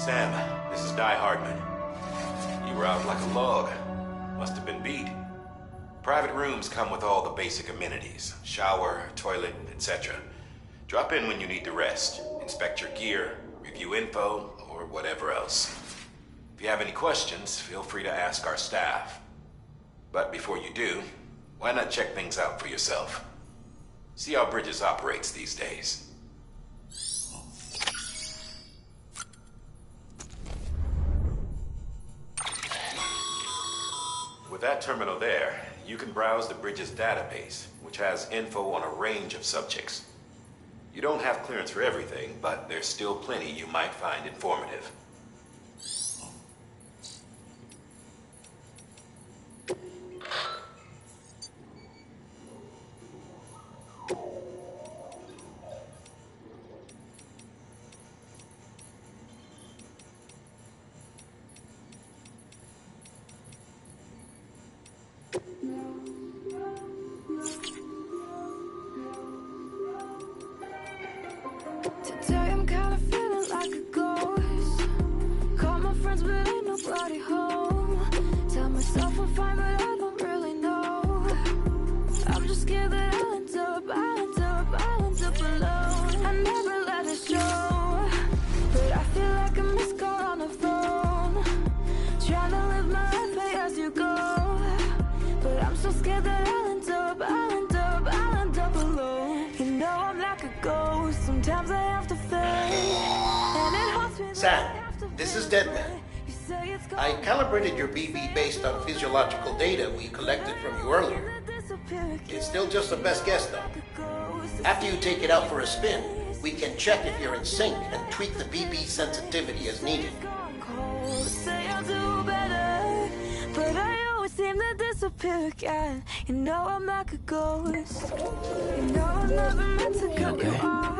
Sam, this is Di Hardman. You were out like a log. Must have been beat. Private rooms come with all the basic amenities. Shower, toilet, etc. Drop in when you need to rest. Inspect your gear, review info, or whatever else. If you have any questions, feel free to ask our staff. But before you do, why not check things out for yourself? See how Bridges operates these days. With that terminal there, you can browse the Bridges database, which has info on a range of subjects. You don't have clearance for everything, but there's still plenty you might find informative. Today I'm kinda feeling like a ghost. Call my friends but ain't nobody home. Tell myself I'm fine but I don't really know. I'm just scared that I'll end up alone. I never let it show, but I feel like a missed call on the phone. Trying to live my life pay as you go, but I'm so scared that I'll end up alone. You know I'm like a ghost. Sometimes I have to fade, and it haunts me. Sam, this is Deadman. I calibrated your BB based on physiological data we collected from you earlier. It's still just a best guess, though. After you take it out for a spin, we can check if you're in sync and tweak the BB sensitivity as needed. But I always seem to disappear again. You know I'm like a ghost. You know I'm never meant to cut you off.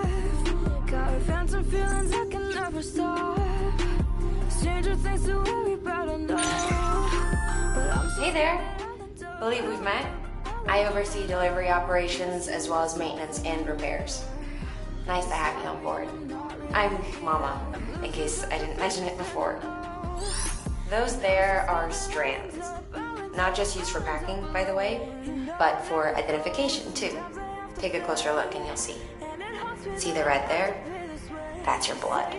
Got phantom feelings I can never stop. Stranger things to worry about, I know. But I'm so Hey there. Believe we've met? I oversee delivery operations as well as maintenance and repairs. Nice to have you on board. I'm Mama, in case I didn't mention it before. Those there are strands. Not just used for packing, by the way, but for identification too. Take a closer look and you'll see. See the red there? That's your blood.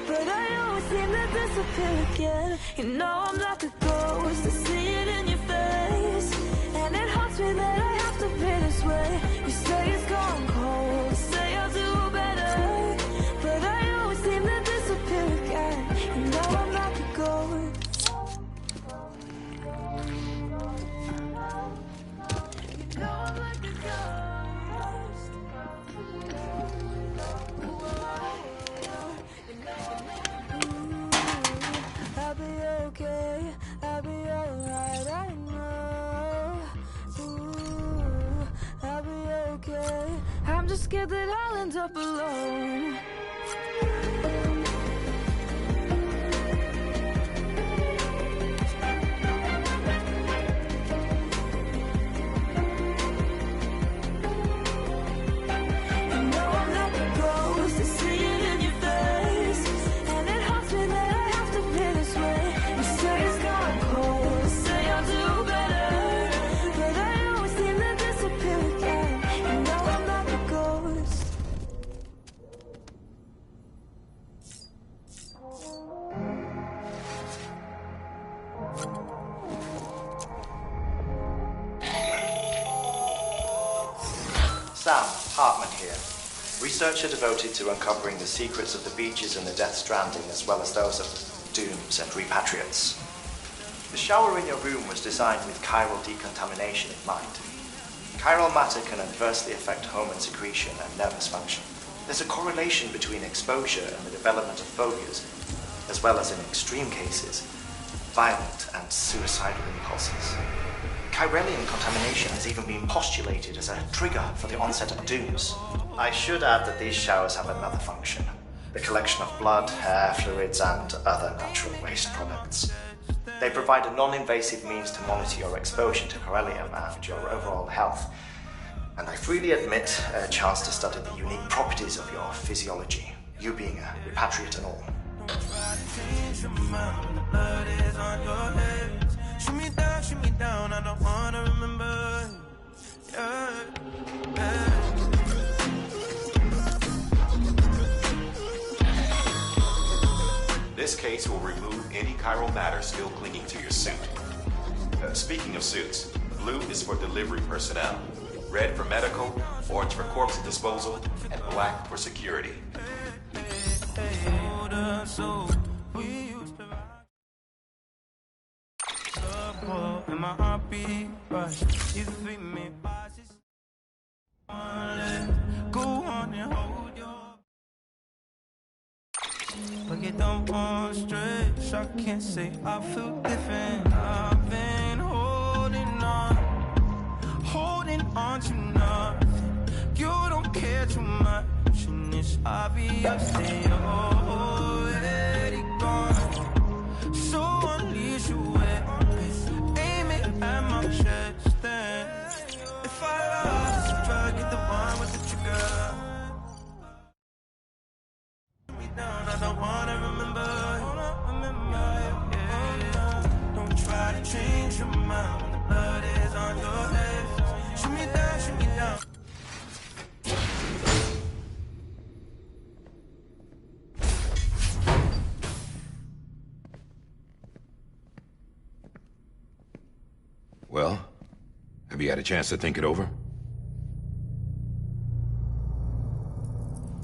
But I always seem to disappear again. You know I'm like a ghost. I see it in your face, and it haunts me that I have to be this way. You say it's gone cold, you say I'll do better, but I always seem to disappear again. You know I'm like a ghost. You know I'm like a ghost. I'll be okay, I'll be alright, I know. Ooh, I'll be okay. I'm just scared that I'll end up alone. You know I'm like a ghost, I see it in your face, and it haunts me that I have to be this way. You say it's gone cold, you say I'll do better, but I always seem to disappear again. You know I'm like a ghost. Sam, Hartman here. Researcher devoted to uncovering the secrets of the beaches and the Death Stranding, as well as those of dooms and repatriates. The shower in your room was designed with chiral decontamination in mind. Chiral matter can adversely affect hormone secretion and nervous function. There's a correlation between exposure and the development of phobias, as well as in extreme cases, violent and suicidal impulses. Chiralian contamination has even been postulated as a trigger for the onset of dooms. I should add that these showers have another function: the collection of blood, hair, fluids, and other natural waste products. They provide a non-invasive means to monitor your exposure to chiralium and your overall health. And I freely admit a chance to study the unique properties of your physiology, you being a repatriate and all. Shoot me down, I don't wanna remember. This case will remove any chiral matter still clinging to your suit. Speaking of suits, blue is for delivery personnel, red for medical, orange for corpse disposal, and black for security. But you don't want stress, I can't say I feel different. I've been holding on to nothing. You don't care too much, and it's obvious that you're already gone. So unleash your weapon, aim it at my chest, then if I lost, try to get the one with the trigger. I don't wanna remember, yeah. Don't try to change your mind when the blood is on your head. Shoot me down, shoot me down. Well, have you had a chance to think it over?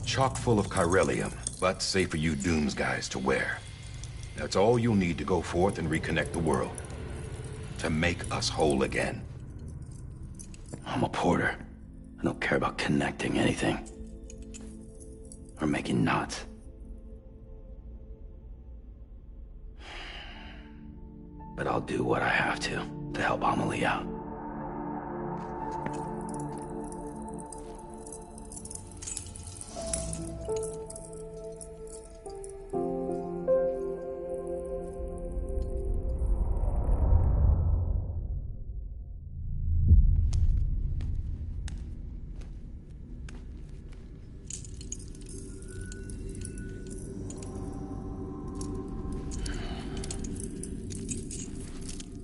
Chock full of chiralium, but safe for you Dooms guys to wear. That's all you'll need to go forth and reconnect the world. To make us whole again. I'm a porter. I don't care about connecting anything. Or making knots. But I'll do what I have to help Amelie out.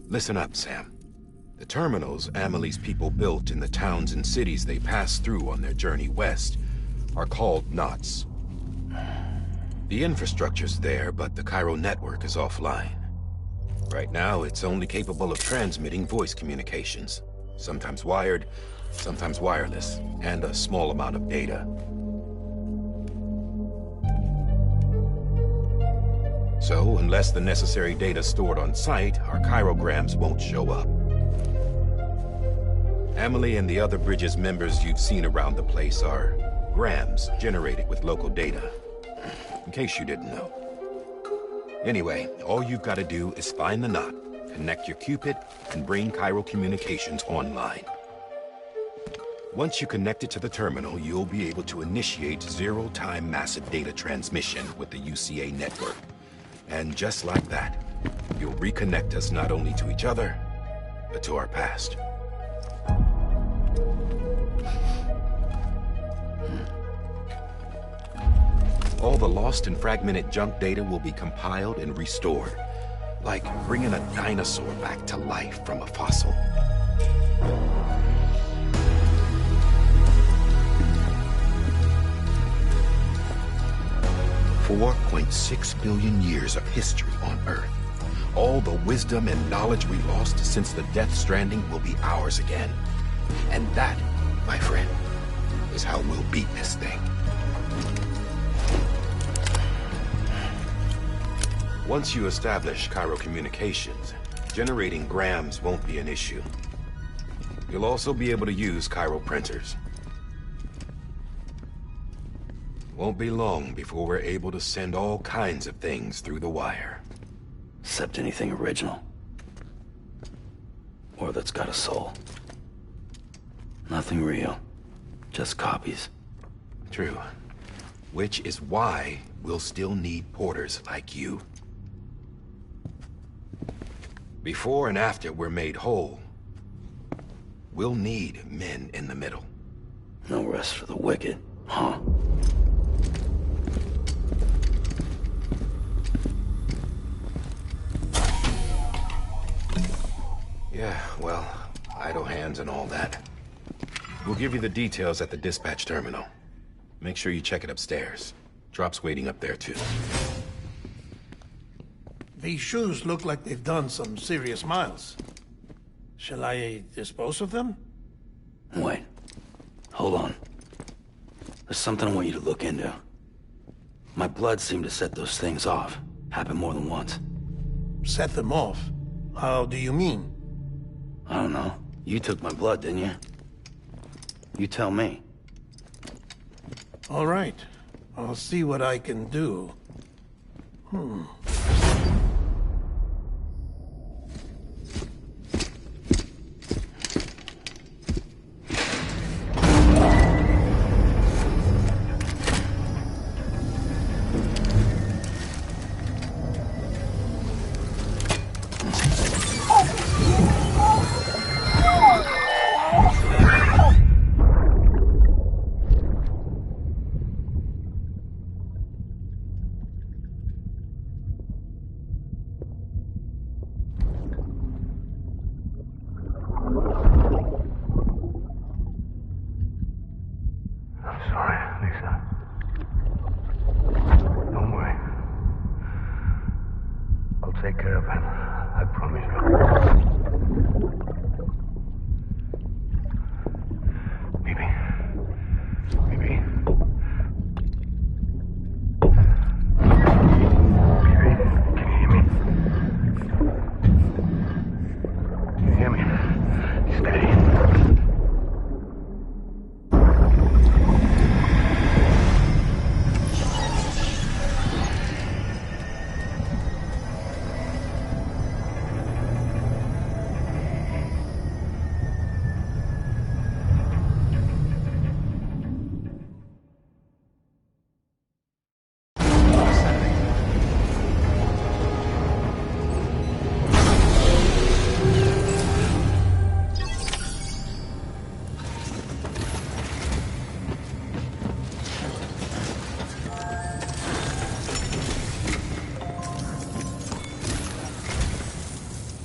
Listen up, Sam. The terminals Amelie's people built in the towns and cities they passed through on their journey west are called knots. The infrastructure's there, but the Cairo network is offline. Right now, it's only capable of transmitting voice communications, sometimes wired, sometimes wireless, and a small amount of data. So, unless the necessary data stored on site, our chirograms won't show up. Amelie and the other Bridges members you've seen around the place are grams generated with local data. In case you didn't know. Anyway, all you've got to do is find the knot, connect your Cupid, and bring Cairo communications online. Once you connect it to the terminal, you'll be able to initiate zero-time massive data transmission with the UCA network. And just like that, you'll reconnect us not only to each other, but to our past. All the lost and fragmented junk data will be compiled and restored, like bringing a dinosaur back to life from a fossil. $4.6 billion years of history on Earth. All the wisdom and knowledge we lost since the Death Stranding will be ours again. And that, my friend, is how we'll beat this thing. Once you establish Cairo communications, generating grams won't be an issue. You'll also be able to use Cairo printers. Won't be long before we're able to send all kinds of things through the wire. Except anything original. Or that's got a soul. Nothing real. Just copies. True. Which is why we'll still need porters like you. Before and after we're made whole, we'll need men in the middle. No rest for the wicked, huh? Yeah, well, idle hands and all that. We'll give you the details at the dispatch terminal. Make sure you check it upstairs. Drop's waiting up there, too. These shoes look like they've done some serious miles. Shall I dispose of them? Wait. Hold on. There's something I want you to look into. My blood seemed to set those things off. Happened more than once. Set them off? How do you mean? I don't know. You took my blood, didn't you? You tell me. All right. I'll see what I can do. Take care of him. I promise you. Baby. Baby. Baby, can you hear me? Can you hear me? Steady.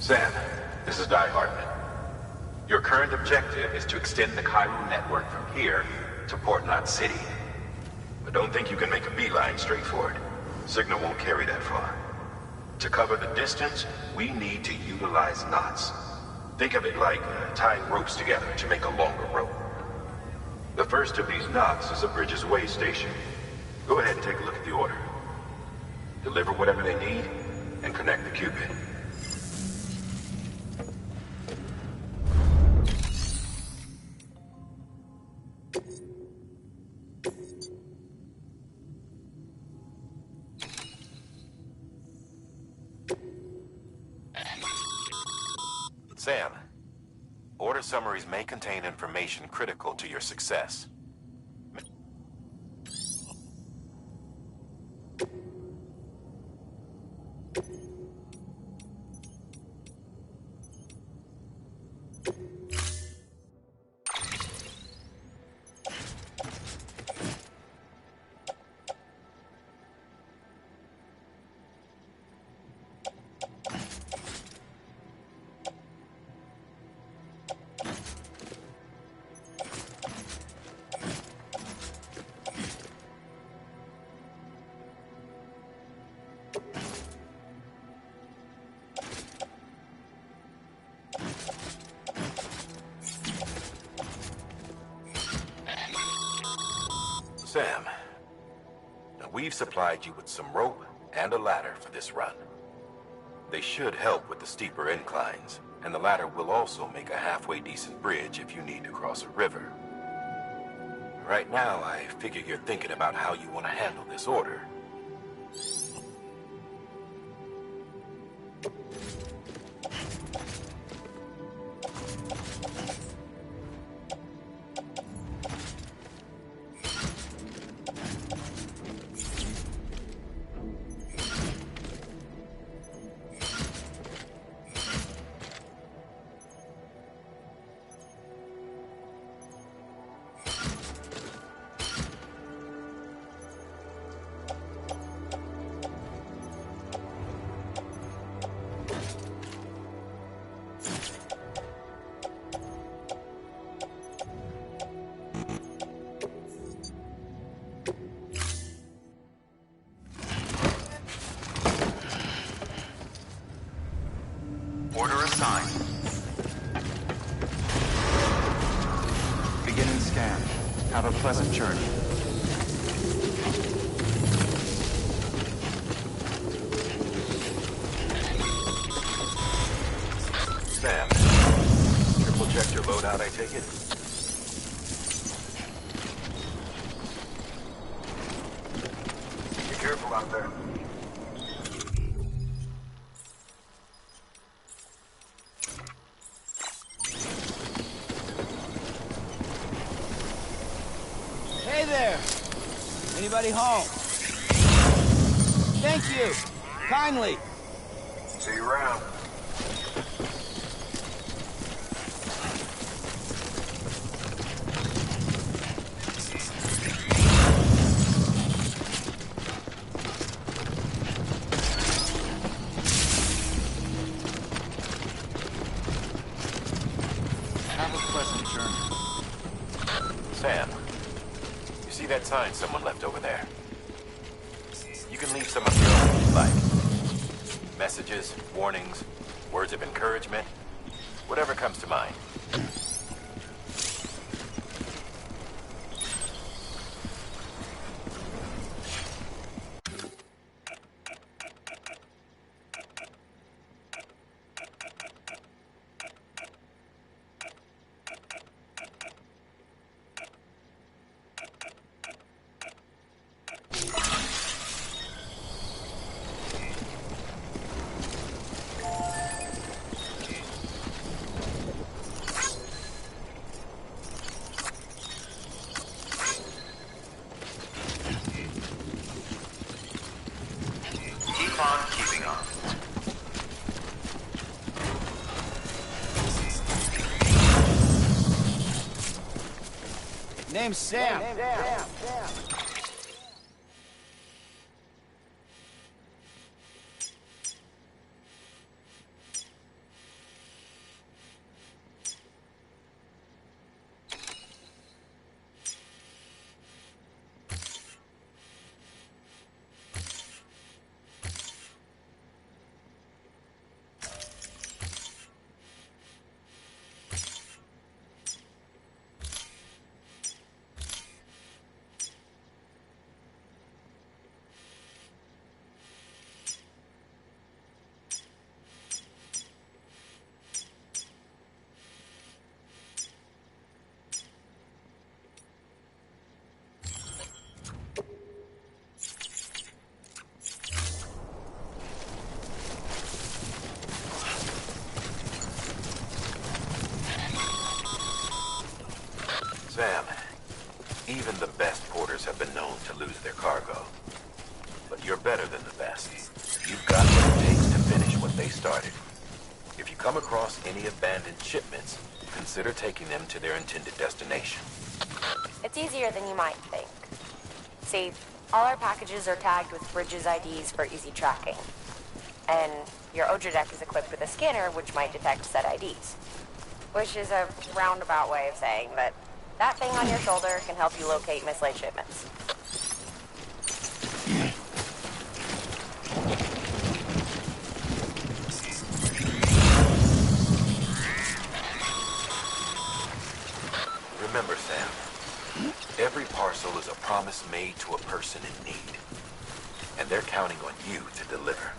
Sam, this is Di Hartman. Your current objective is to extend the Chiral network from here to Port Knot City. But don't think you can make a beeline straight for it. Signal won't carry that far. To cover the distance, we need to utilize knots. Think of it like tying ropes together to make a longer rope. The first of these knots is a Bridges Way station. Go ahead and take a look at the order. Deliver whatever they need, and connect the Cupid. Sam, order summaries may contain information critical to your success. Sam, now we've supplied you with some rope and a ladder for this run. They should help with the steeper inclines, and the ladder will also make a halfway decent bridge if you need to cross a river. Right now, I figure you're thinking about how you want to handle this order. sign. Beginning scan. Have a pleasant journey. Sam, triple checked your loadout, I take it? Be careful out there. Hey there! Anybody home? Thank you! Kindly! See you around. Have a pleasant journey. Sam, you see that sign someone left over there? You can leave some of your own if you like. Messages, warnings, words of encouragement, whatever comes to mind. Keep on keeping on. Name's Sam. Sam, even the best porters have been known to lose their cargo. But you're better than the best. You've got what it takes to finish what they started. If you come across any abandoned shipments, consider taking them to their intended destination. It's easier than you might think. See, all our packages are tagged with Bridges IDs for easy tracking. And your Odra deck is equipped with a scanner which might detect said IDs. Which is a roundabout way of saying that that thing on your shoulder can help you locate mislaid shipments. Remember, Sam, every parcel is a promise made to a person in need. And they're counting on you to deliver.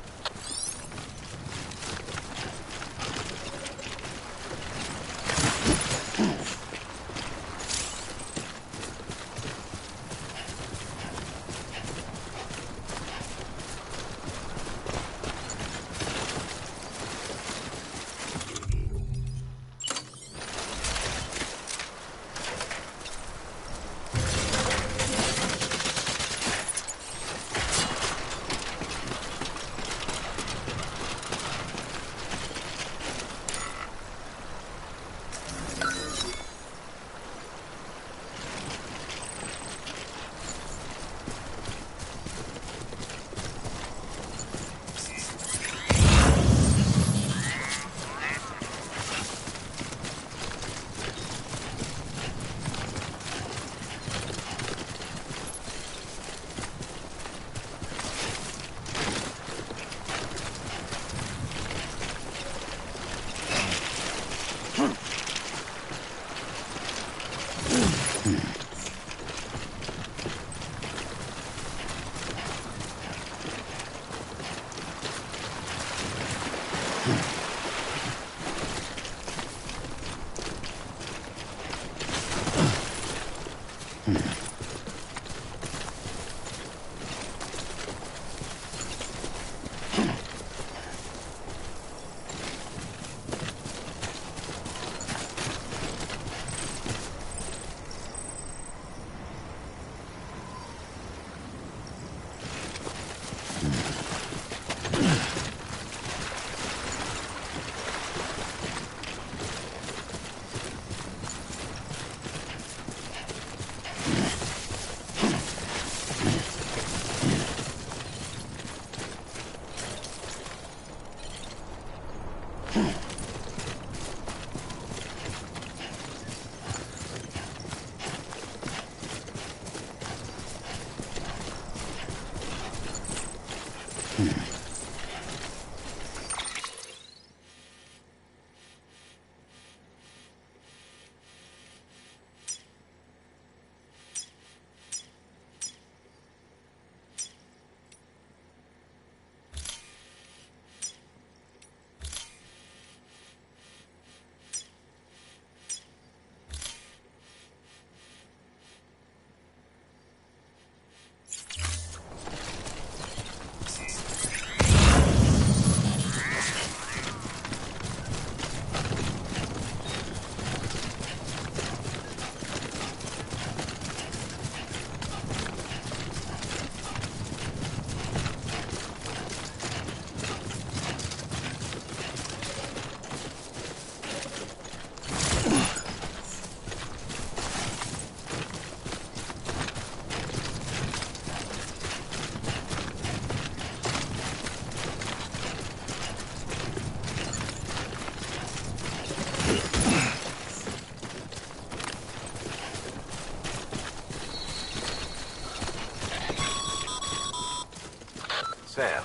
Sam,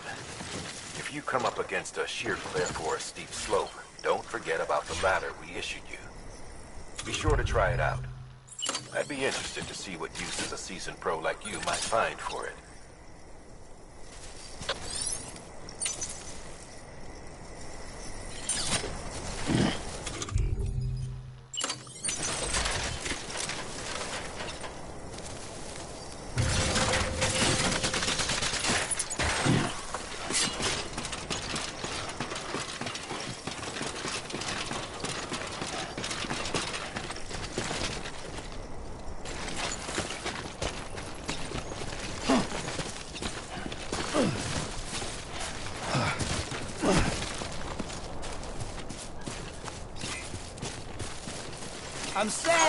if you come up against a sheer cliff or a steep slope, don't forget about the ladder we issued you. Be sure to try it out. I'd be interested to see what uses a seasoned pro like you might find for it. I'm Sam!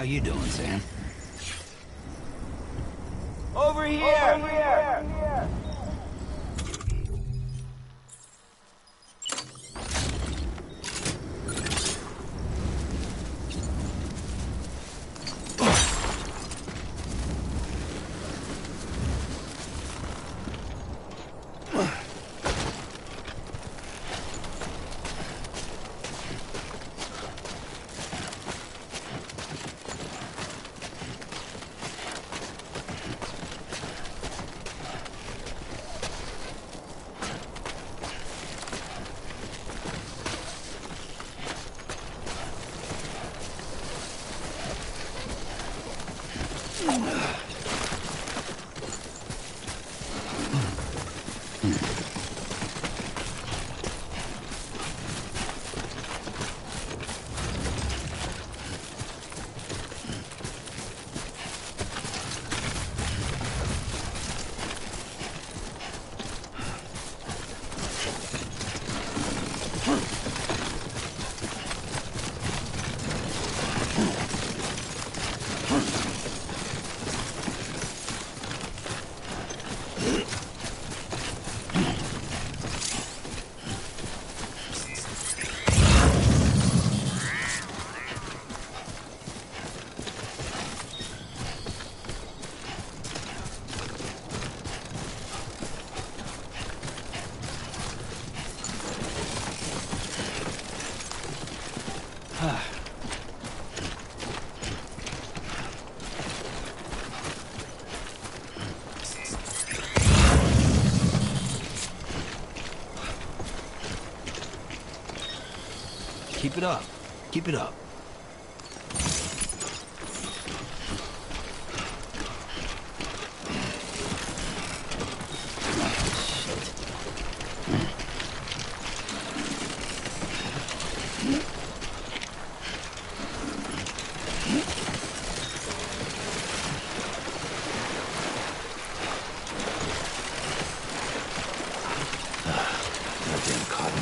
How you doing, Sam? Over here! Over here! Keep it up. Keep it up. Goddamn cotton.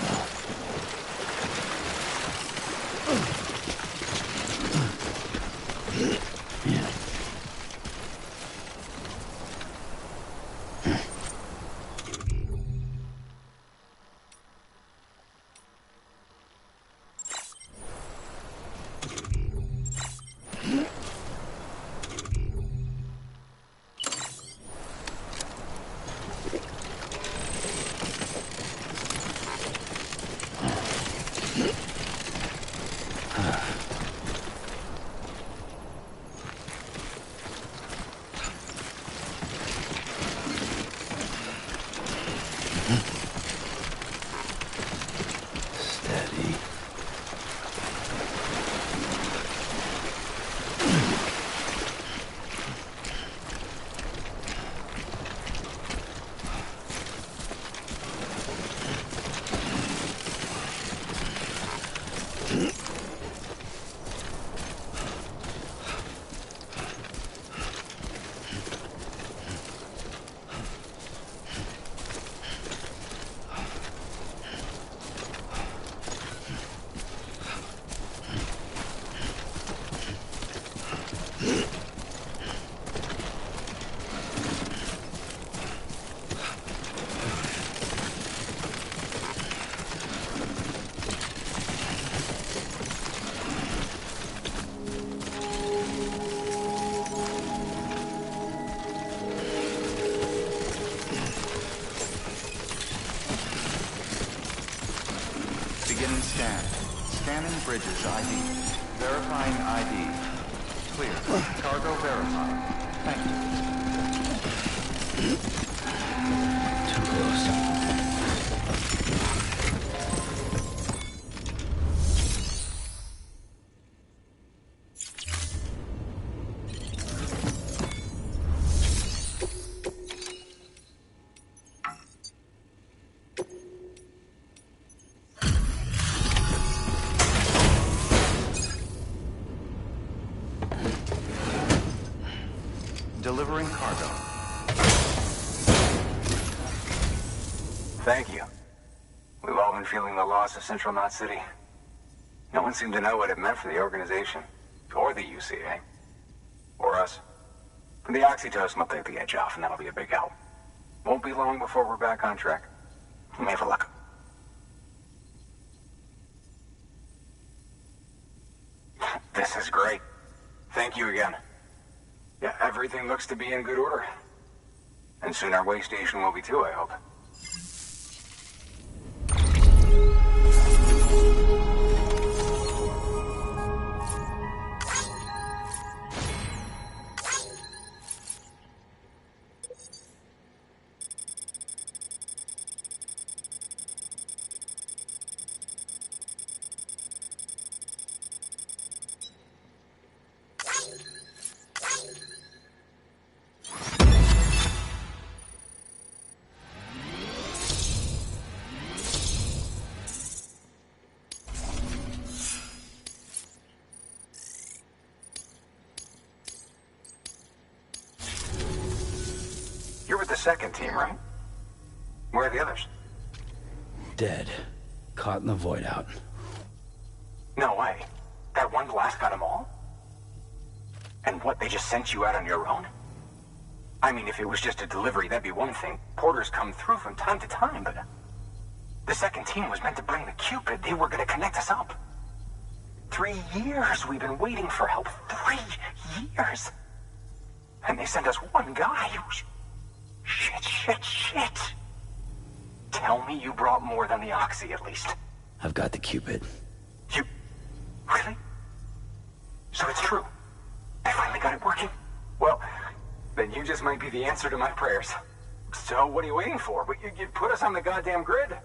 Beginning scan. Scanning bridges ID. Verifying ID. Clear. Cargo verified. Thank you. Too close. Delivering cargo. Thank you. We've all been feeling the loss of Central Knot City. No one seemed to know what it meant for the organization, or the UCA, or us. The oxytocin will take the edge off, and that'll be a big help. Won't be long before we're back on track. We may have luck. This is great. Thank you again. Yeah, everything looks to be in good order. And soon our way station will be too, I hope. You're with the second team, right? Where are the others? Dead. Caught in the void out. No way. That one blast got them all? And what, they just sent you out on your own? I mean, if it was just a delivery, that'd be one thing. Porters come through from time to time, but... The second team was meant to bring the Cupid. They were gonna connect us up. 3 years we've been waiting for help. 3 years! And they sent us one guy who's... Shit. Tell me you brought more than the Oxy, at least. I've got the Cupid. You... Really? This might be the answer to my prayers. So, what are you waiting for? You put us on the goddamn grid.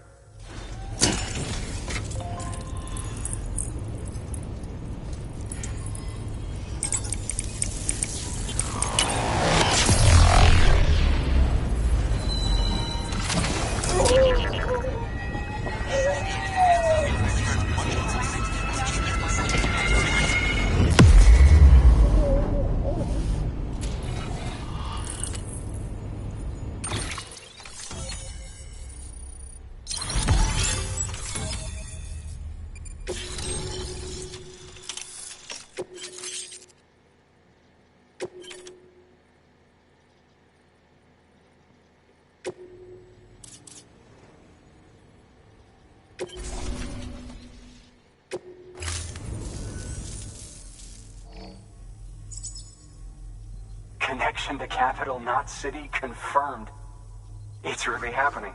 Connection to capital, not city, confirmed. It's really happening.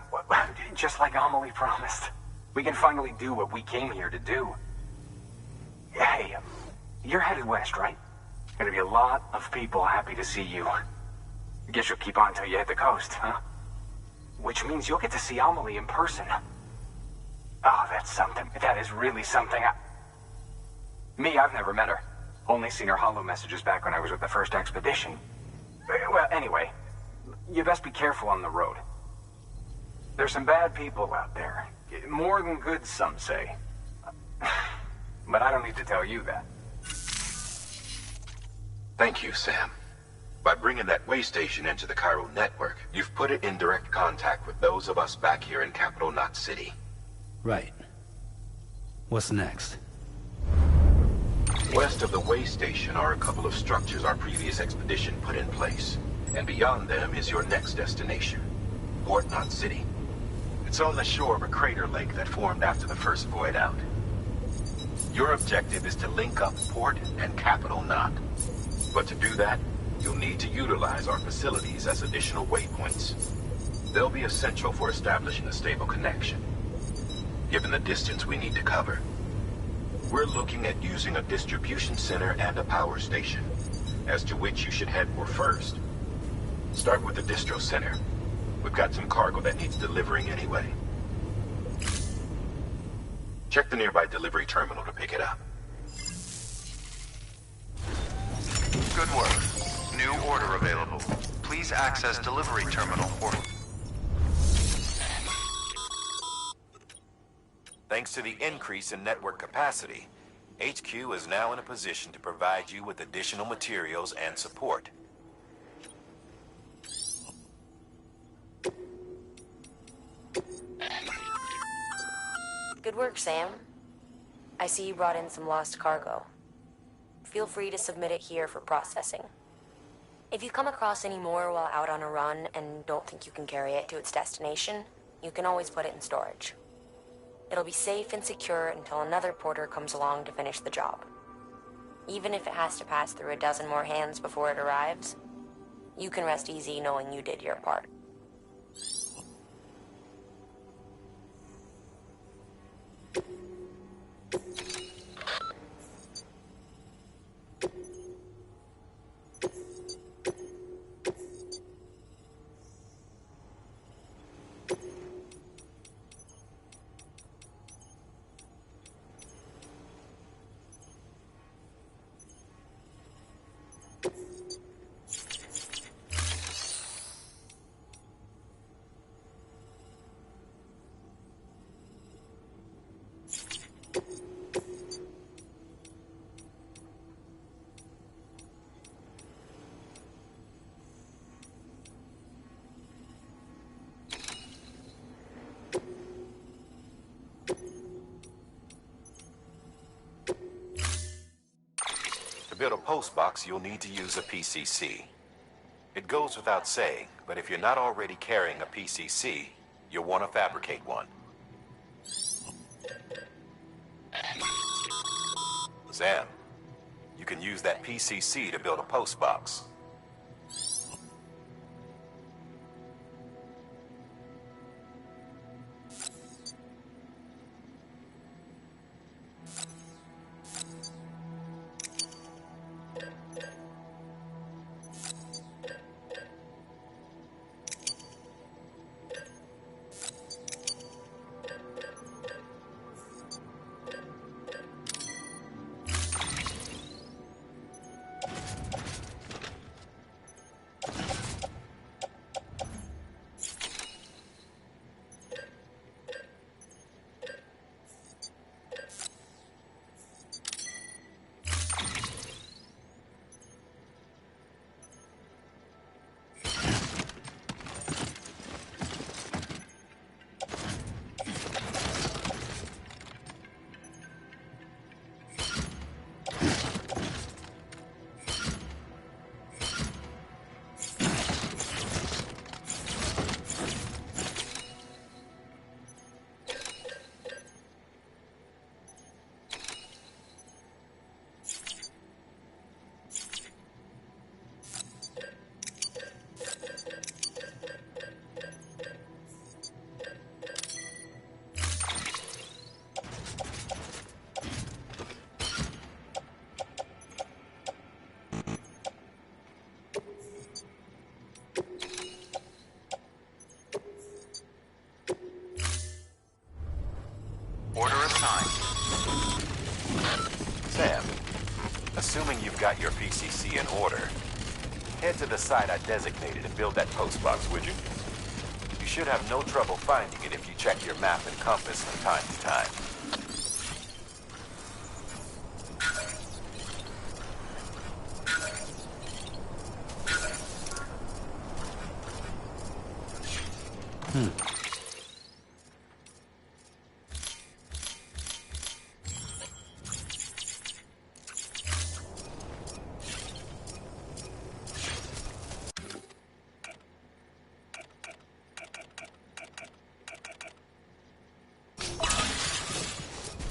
Just like Amelie promised. We can finally do what we came here to do. Hey, you're headed west, right? Gonna be a lot of people happy to see you. Guess you'll keep on till you hit the coast, huh? Which means you'll get to see Amelie in person. Oh, that's something. That is really something. I've never met her. Only seen her holo messages back when I was with the first expedition. Well, anyway, you best be careful on the road. There's some bad people out there. More than good, some say. But I don't need to tell you that. Thank you, Sam. By bringing that way station into the Cairo network, you've put it in direct contact with those of us back here in Capital Knot City. Right. What's next? West of the way station are a couple of structures our previous expedition put in place. And beyond them is your next destination, Port Knot City. It's on the shore of a crater lake that formed after the first void out. Your objective is to link up Port and Capital Knot. But to do that, you'll need to utilize our facilities as additional waypoints. They'll be essential for establishing a stable connection. Given the distance we need to cover, we're looking at using a distribution center and a power station, as to which you should head for first. Start with the distro center. We've got some cargo that needs delivering anyway. Check the nearby delivery terminal to pick it up. Good work. New order available. Please access delivery terminal or... Thanks to the increase in network capacity, HQ is now in a position to provide you with additional materials and support. Good work, Sam. I see you brought in some lost cargo. Feel free to submit it here for processing. If you come across any more while out on a run and don't think you can carry it to its destination, you can always put it in storage. It'll be safe and secure until another porter comes along to finish the job. Even if it has to pass through a dozen more hands before it arrives, you can rest easy knowing you did your part. To build a post box, you'll need to use a PCC. It goes without saying, but if you're not already carrying a PCC, you'll want to fabricate one. Sam, you can use that PCC to build a post box. Sam, assuming you've got your PCC in order, head to the site I designated and build that postbox, would you? You should have no trouble finding it if you check your map and compass from time to time.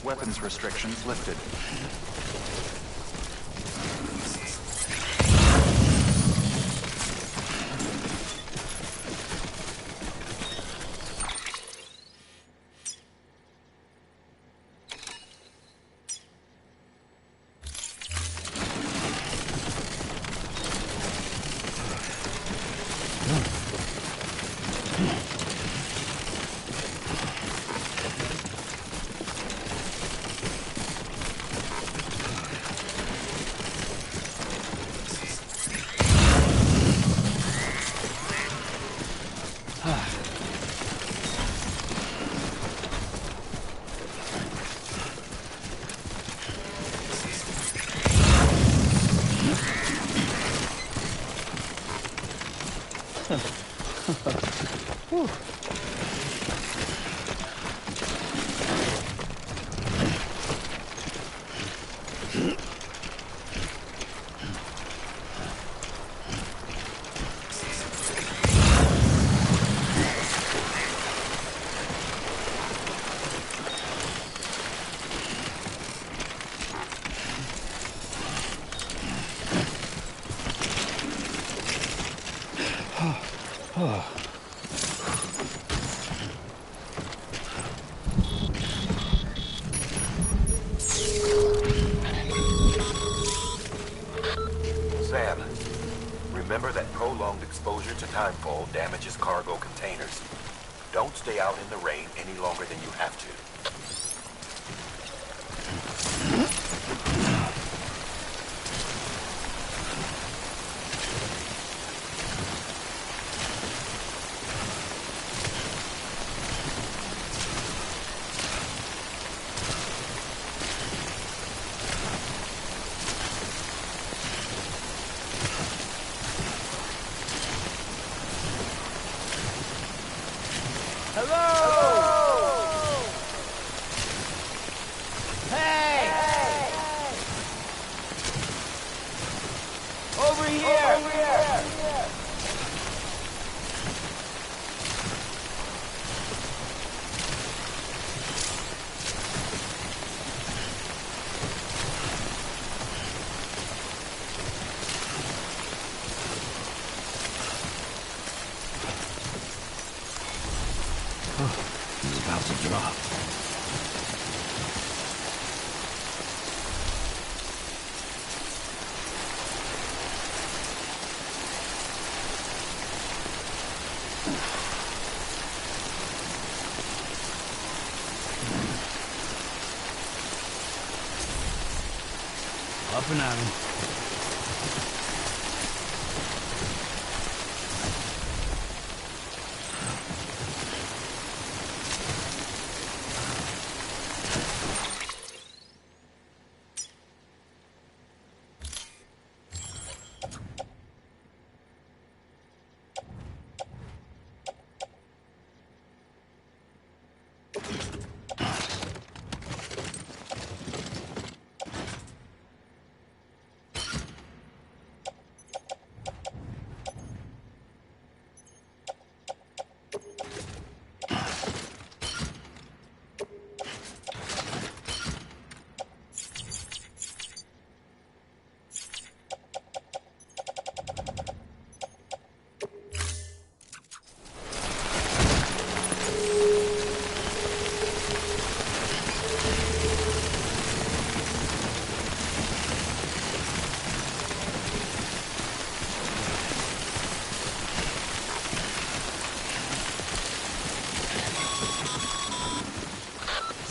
Weapons restrictions lifted. Sam, remember that prolonged exposure to timefall damages cargo containers. Don't stay out in the rain any longer than you have to. He's about to drop. Up and at him.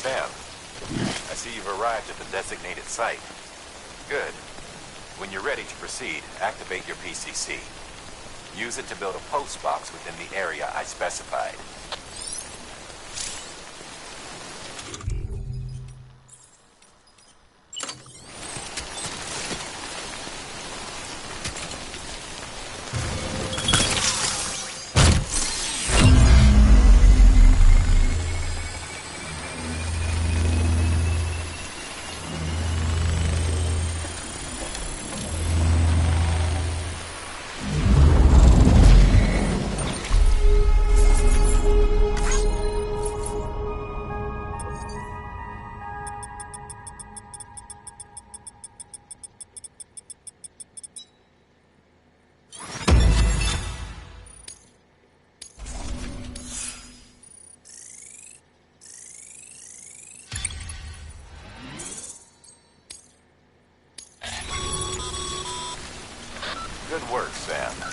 Sam, I see you've arrived at the designated site. Good. When you're ready to proceed, activate your PCC. Use it to build a post box within the area I specified. Good work, Sam.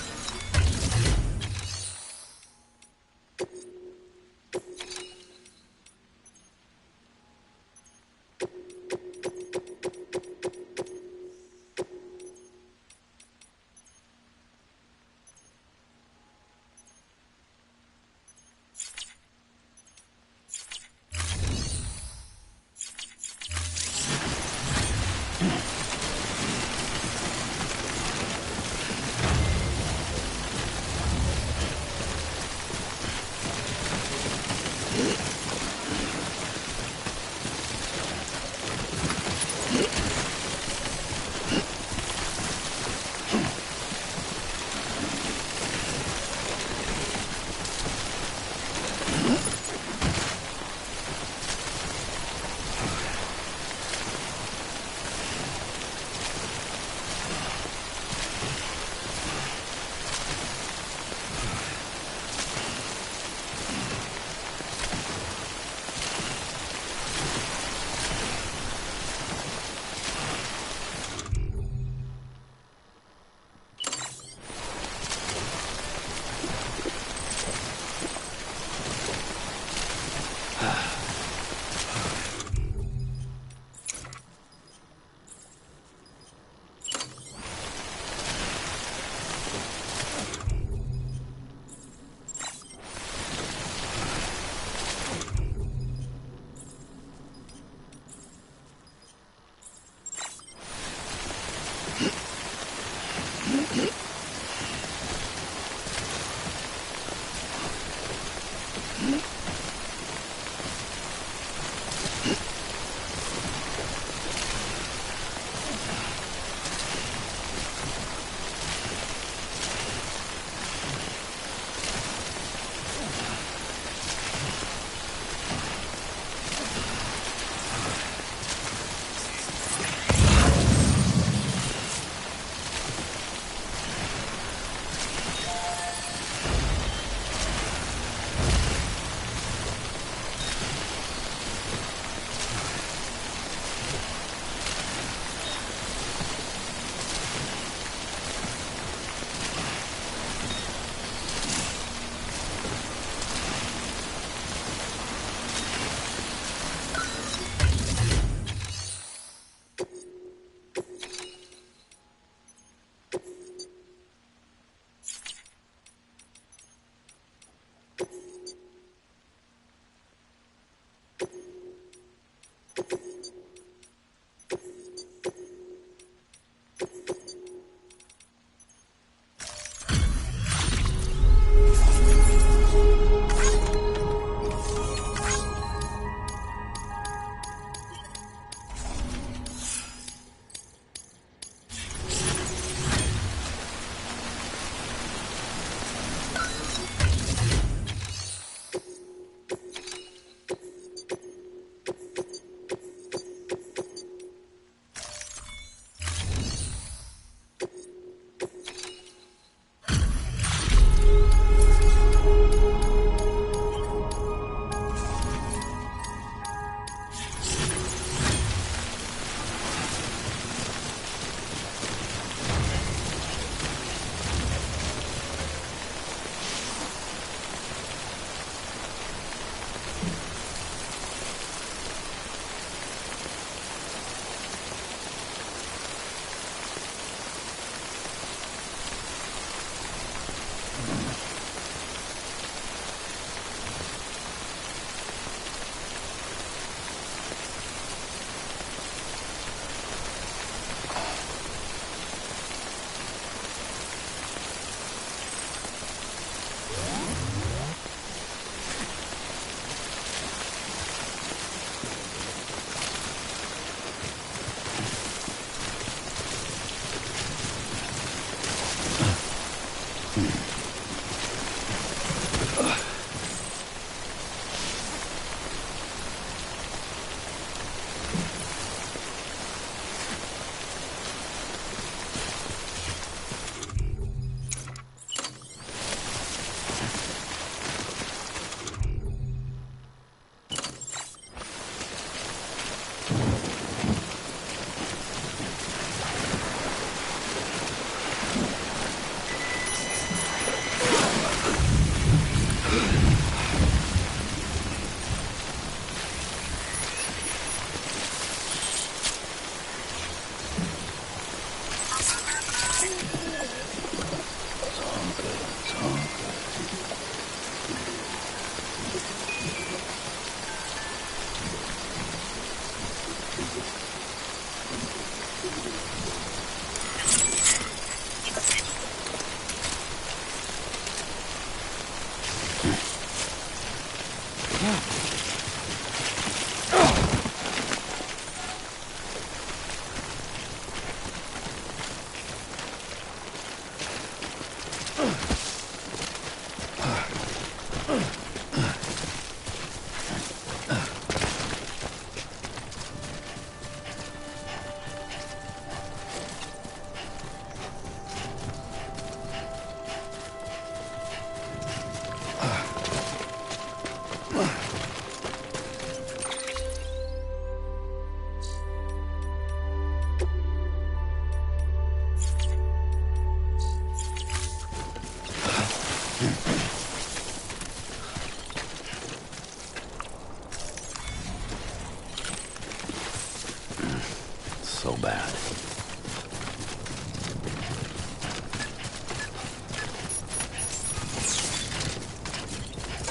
So bad.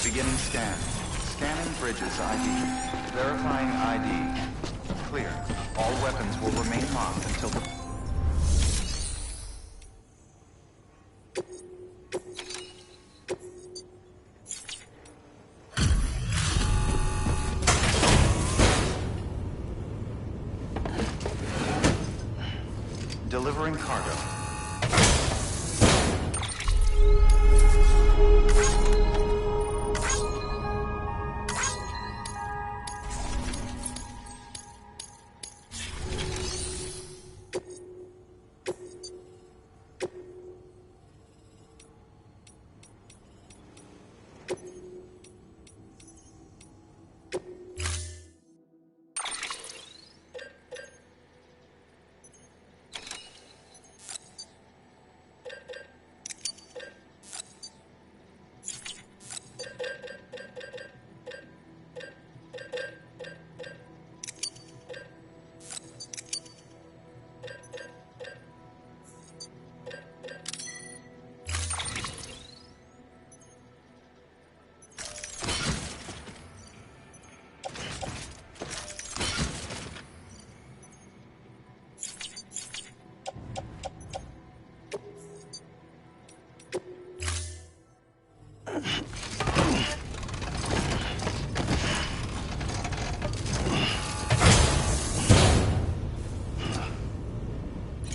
Beginning scan. Scanning bridges ID. Verifying ID. Clear. All weapons will remain locked until the... Delivering cargo.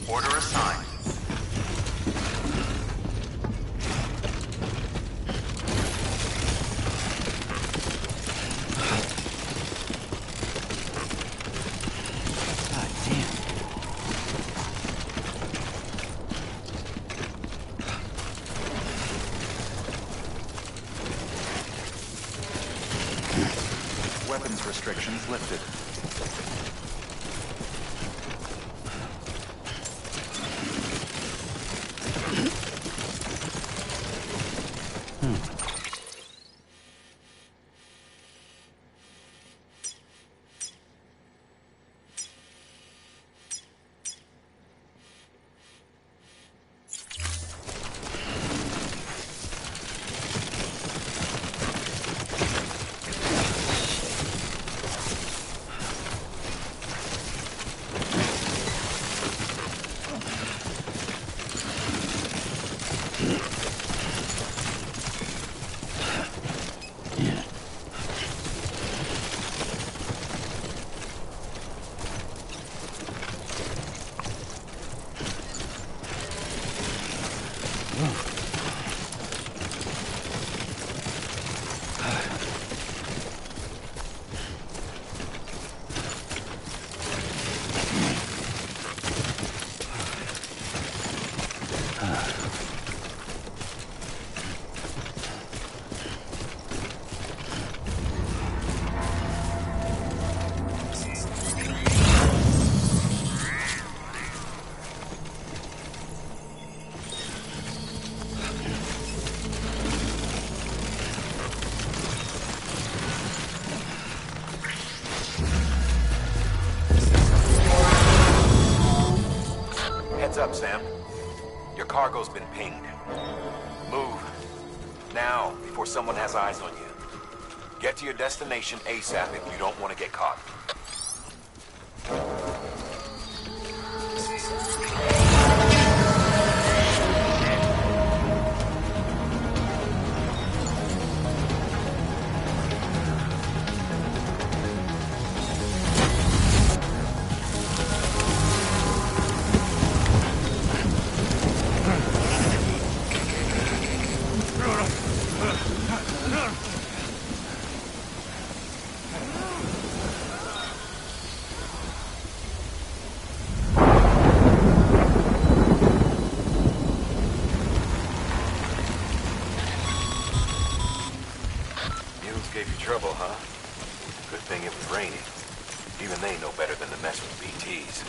Order assigned. Weapons restrictions lifted. Heads up, Sam. Your cargo's been pinged. Move. Now, before someone has eyes on you. Get to your destination ASAP if you don't want to get caught. Gave you trouble, huh? Good thing it was raining. Even they know better than to mess with BTs.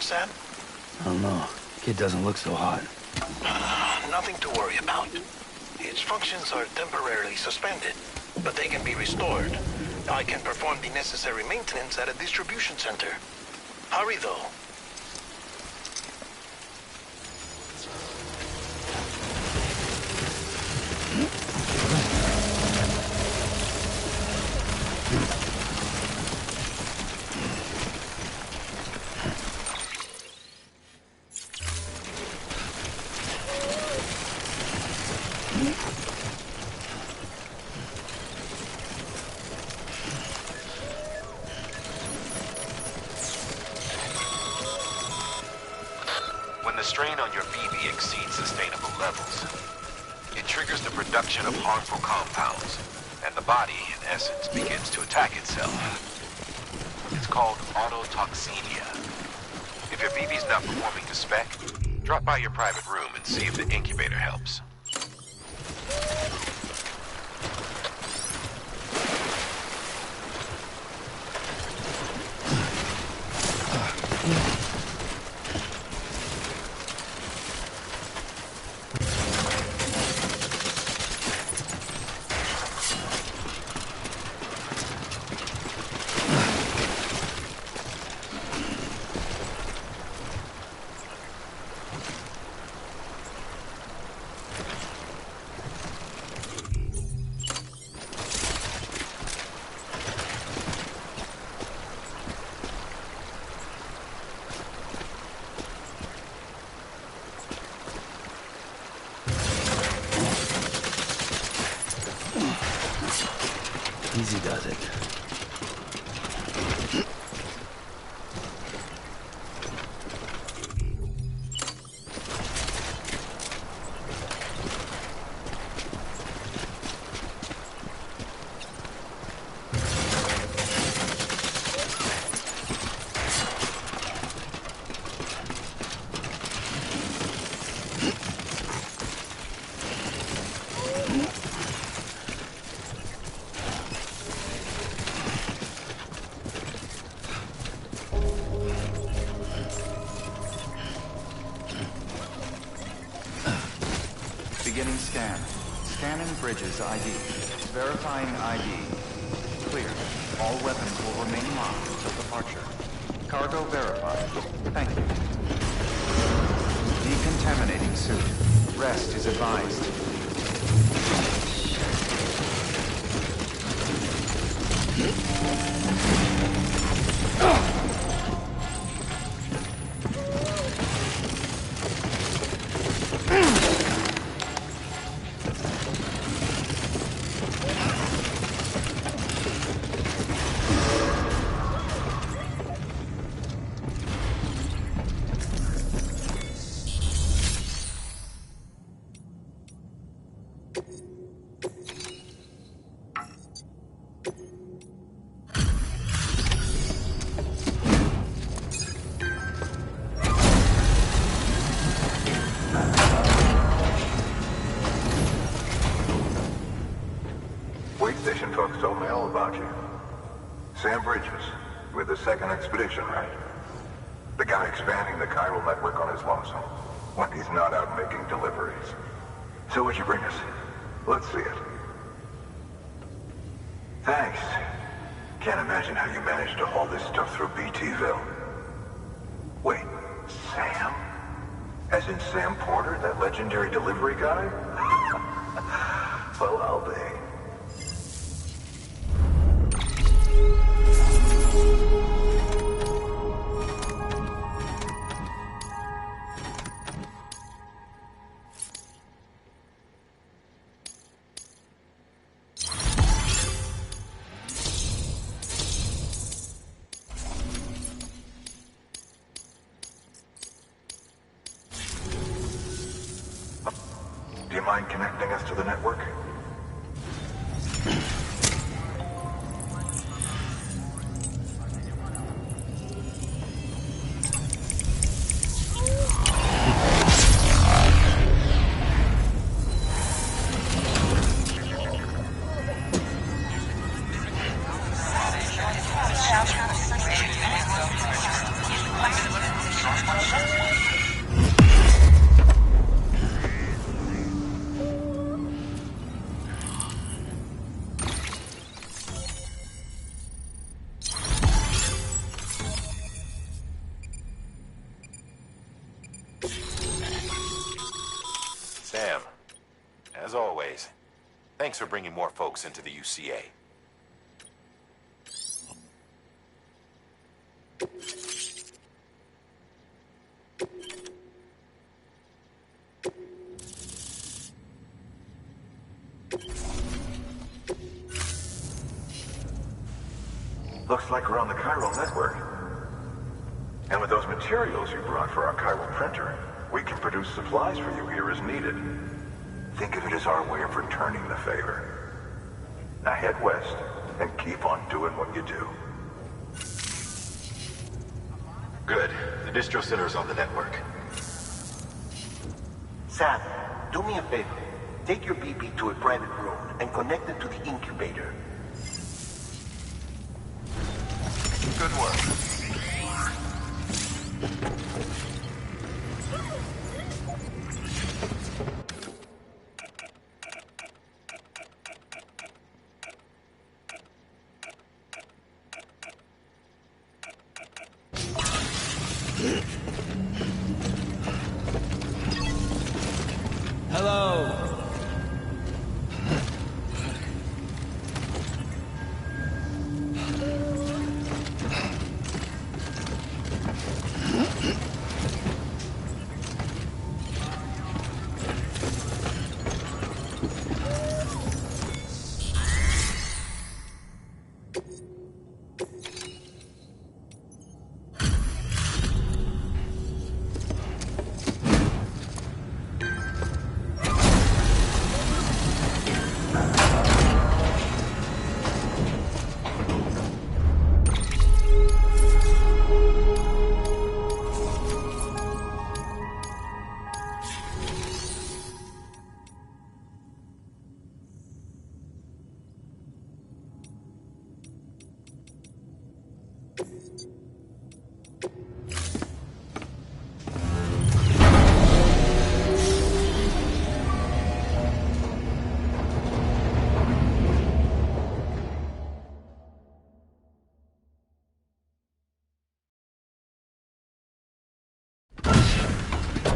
Sam? I don't know. Kid doesn't look so hot. Nothing to worry about. Its functions are temporarily suspended, but they can be restored. I can perform the necessary maintenance at a distribution center. Hurry, though. the strain on your BB exceeds sustainable levels, it triggers the production of harmful compounds, and the body, in essence, begins to attack itself. It's called autotoxemia. If your BB's not performing to spec, drop by your private room and see if the incubator helps. Easy does it. Beginning scan. Scanning bridges ID. Verifying ID. Clear. All weapons will remain locked until departure. Cargo verified. Thank you. Decontaminating suit. Rest is advised. Station folks told me all about you. Sam Bridges, with the second expedition, right? The guy expanding the chiral network on his lonesome, when he's not out making deliveries. So what'd you bring us? Let's see it. Thanks. Can't imagine how you managed to haul this stuff through BTville. Wait, Sam? As in Sam Porter, that legendary delivery guy? Well, I'll be. Do you mind connecting us to the network? Sam, as always, thanks for bringing more folks into the UCA. Looks like we're on the chiral network. And with those materials you brought for our chiral printer, We can produce supplies for you here as needed. Think of it as our way of returning the favor. Now head west and keep on doing what you do. Good. The distro center is on the network. Sam, do me a favor. Take your BB to a private room and connect it to the incubator. Good work. Hello.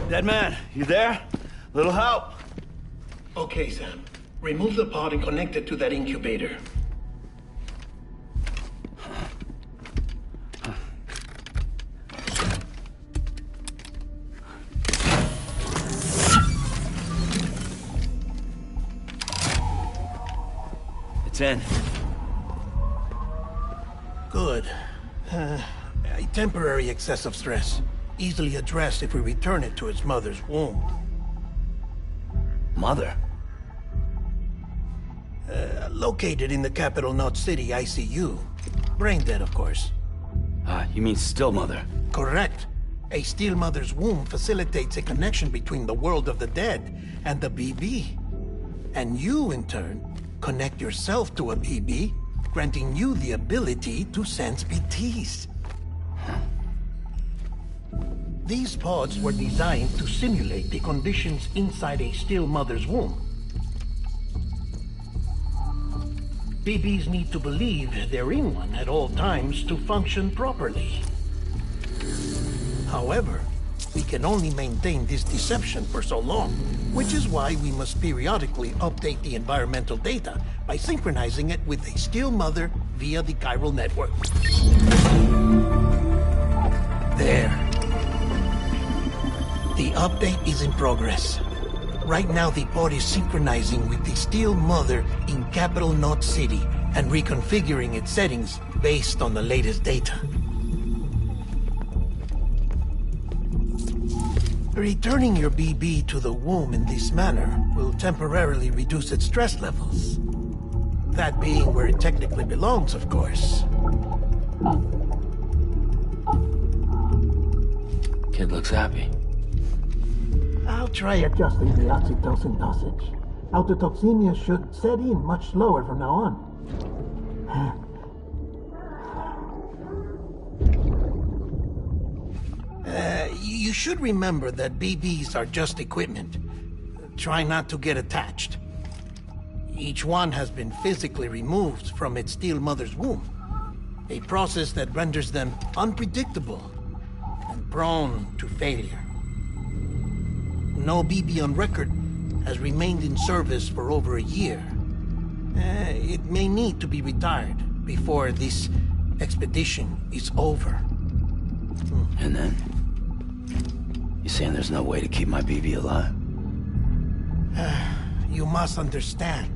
Dead man, you there? Little help? Okay, Sam. Remove the pod and connect it to that incubator. It's in. Good. A temporary excessive stress. Easily addressed if we return it to its mother's womb. Mother? Located in the capital Knot City ICU. Brain dead, of course. You mean still mother? Correct. A still mother's womb facilitates a connection between the world of the dead and the BB. And you, in turn, connect yourself to a BB, granting you the ability to sense BTs. These pods were designed to simulate the conditions inside a still mother's womb. BBs need to believe they're in one at all times to function properly. However, we can only maintain this deception for so long, which is why we must periodically update the environmental data by synchronizing it with a still mother via the chiral network. There. The update is in progress. Right now, the pod is synchronizing with the still mother in capital Knot City and reconfiguring its settings based on the latest data. Returning your BB to the womb in this manner will temporarily reduce its stress levels. That being where it technically belongs, of course. Kid looks happy. I'll try adjusting the oxytocin dosage. Autotoxemia should set in much slower from now on. You should remember that BBs are just equipment. Try not to get attached. Each one has been physically removed from its still mother's womb. A process that renders them unpredictable and prone to failure. No BB on record has remained in service for over a year. It may need to be retired before this expedition is over. And then? You saying there's no way to keep my BB alive? You must understand,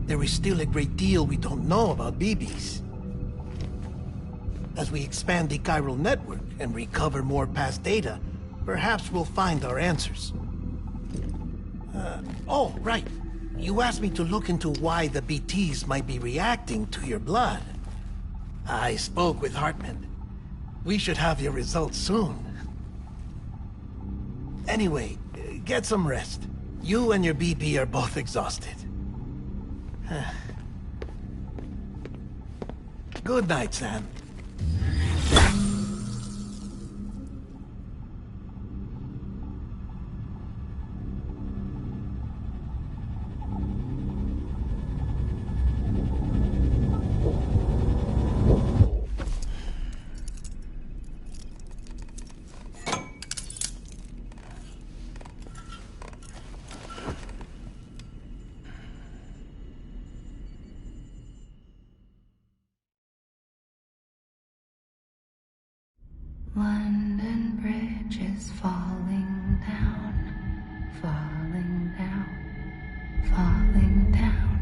there is still a great deal we don't know about BBs. As we expand the chiral network and recover more past data, Perhaps we'll find our answers. Oh, right. You asked me to look into why the BTs might be reacting to your blood. I spoke with Hartman. We should have your results soon. Anyway, get some rest. You and your BP are both exhausted. Good night, Sam. London Bridge is falling down, falling down, falling down.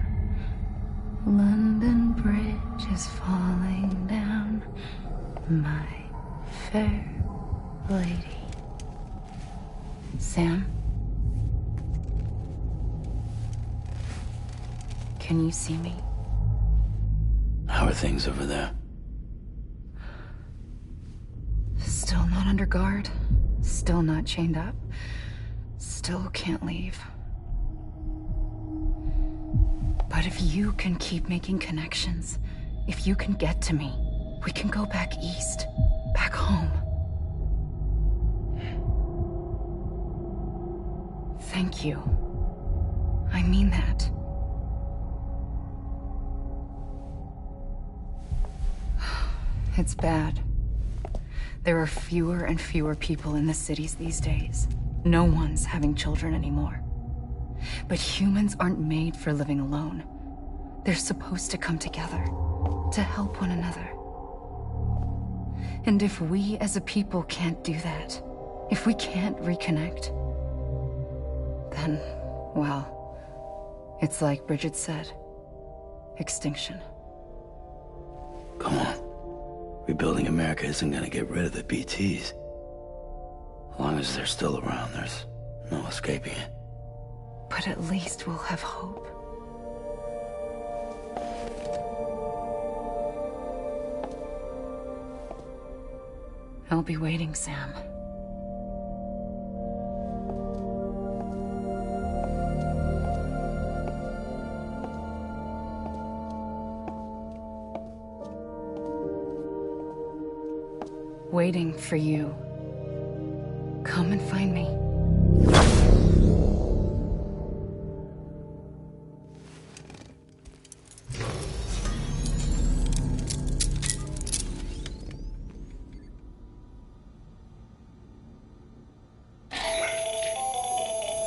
London Bridge is falling down, my fair lady. Sam? Can you see me? How are things over there? Still not under guard, still not chained up, still can't leave. But if you can keep making connections, if you can get to me, we can go back east, back home. Thank you. I mean that. It's bad. There are fewer and fewer people in the cities these days. No one's having children anymore. But humans aren't made for living alone. They're supposed to come together, to help one another. And if we as a people can't do that, if we can't reconnect, then, well, it's like Bridget said, extinction. Come on. Rebuilding America isn't gonna get rid of the BTs. As long as they're still around, there's no escaping it. But at least we'll have hope. I'll be waiting, Sam. Waiting for you. Come and find me.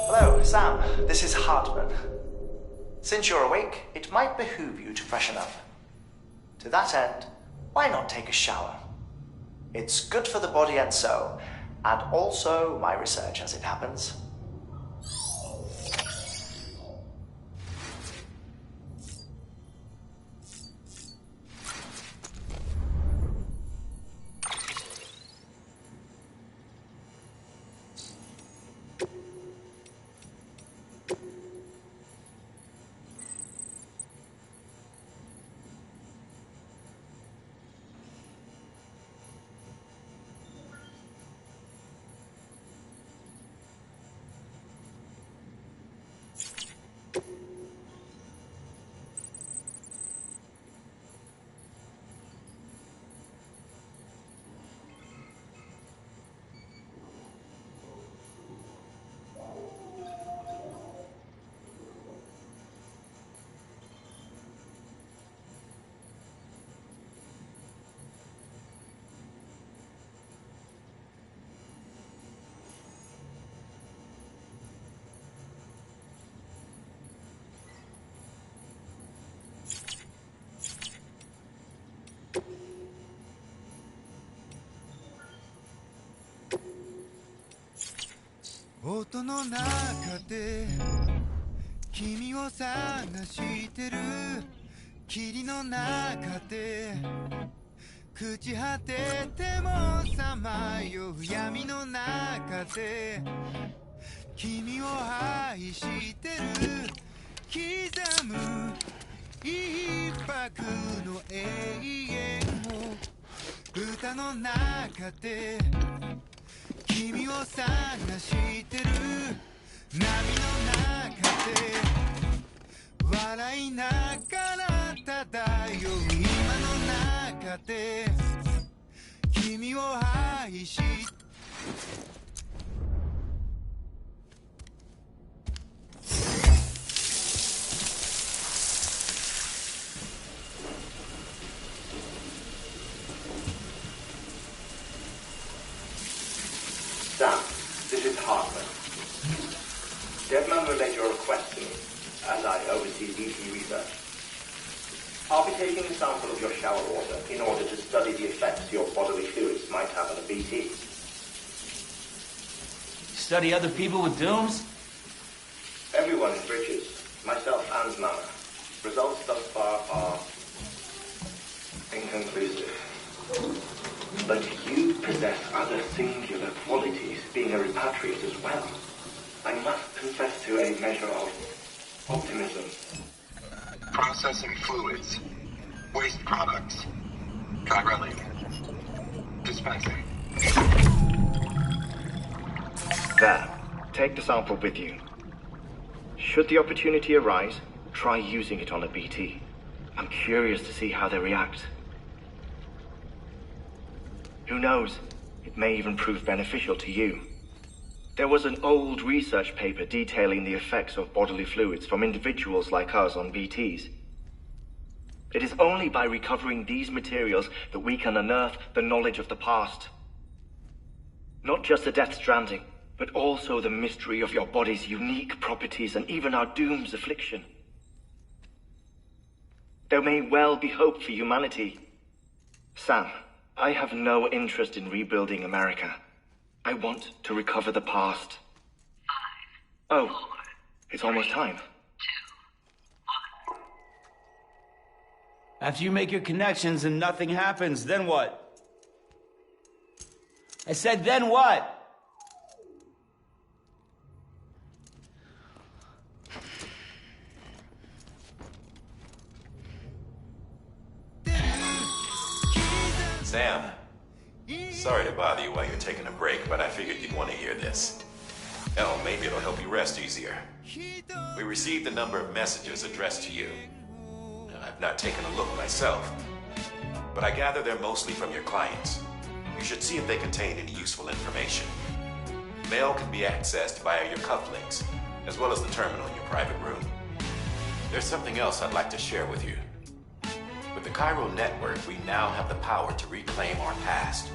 Hello, Sam. This is Hartman. Since you're awake, it might behoove you to freshen up. To that end, why not take a shower? It's good for the body and soul, and also my research as it happens.音の中で君を探してる霧の中で朽ち果ててもさまよう闇の中で君を愛してる刻む一拍の永遠を歌の中で君を探してる波の中で笑いながら漂う今の中で君を愛しSam, this is Hartman. Deadman relayed your request to me, as I oversee BT research. I'll be taking a sample of your shower water in order to study the effects your bodily fluids might have on a BT. Study other people with dooms? Everyone in Bridges, myself and Mama. Results thus far are inconclusive. But you possess other singular qualities, being a repatriate as well. I must confess to a measure of optimism. Processing fluids. Waste products. Try relic. Dispensing. There. Take the sample with you. Should the opportunity arise, try using it on a BT. I'm curious to see how they react. Who knows? It may even prove beneficial to you. There was an old research paper detailing the effects of bodily fluids from individuals like us on BTs. It is only by recovering these materials that we can unearth the knowledge of the past. Not just the Death Stranding, but also the mystery of your body's unique properties and even our doom's affliction. There may well be hope for humanity. Sam, I have no interest in rebuilding America. I want to recover the past. 5, 4, it's almost time. 2, 1. After you make your connections and nothing happens, then what? I said, then what? Sam, sorry to bother you while you're taking a break, but I figured you'd want to hear this. Hell, maybe it'll help you rest easier. We received a number of messages addressed to you. I've not taken a look myself, but I gather they're mostly from your clients. You should see if they contain any useful information. Mail can be accessed via your cufflinks, as well as the terminal in your private room. There's something else I'd like to share with you. With the Cairo network, we now have the power to reclaim our past.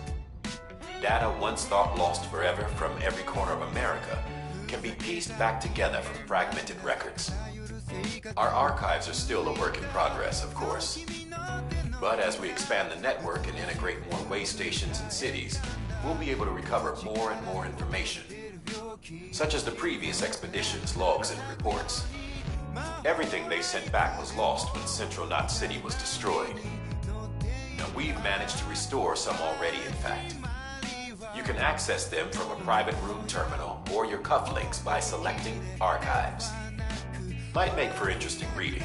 Data once thought lost forever from every corner of America can be pieced back together from fragmented records. Our archives are still a work in progress, of course. But as we expand the network and integrate more way stations and cities, we'll be able to recover more and more information, such as the previous expedition's logs and reports. Everything they sent back was lost when Central Knot City was destroyed. Now, we've managed to restore some already, in fact. You can access them from a private room terminal or your cufflinks by selecting Archives. Might make for interesting reading.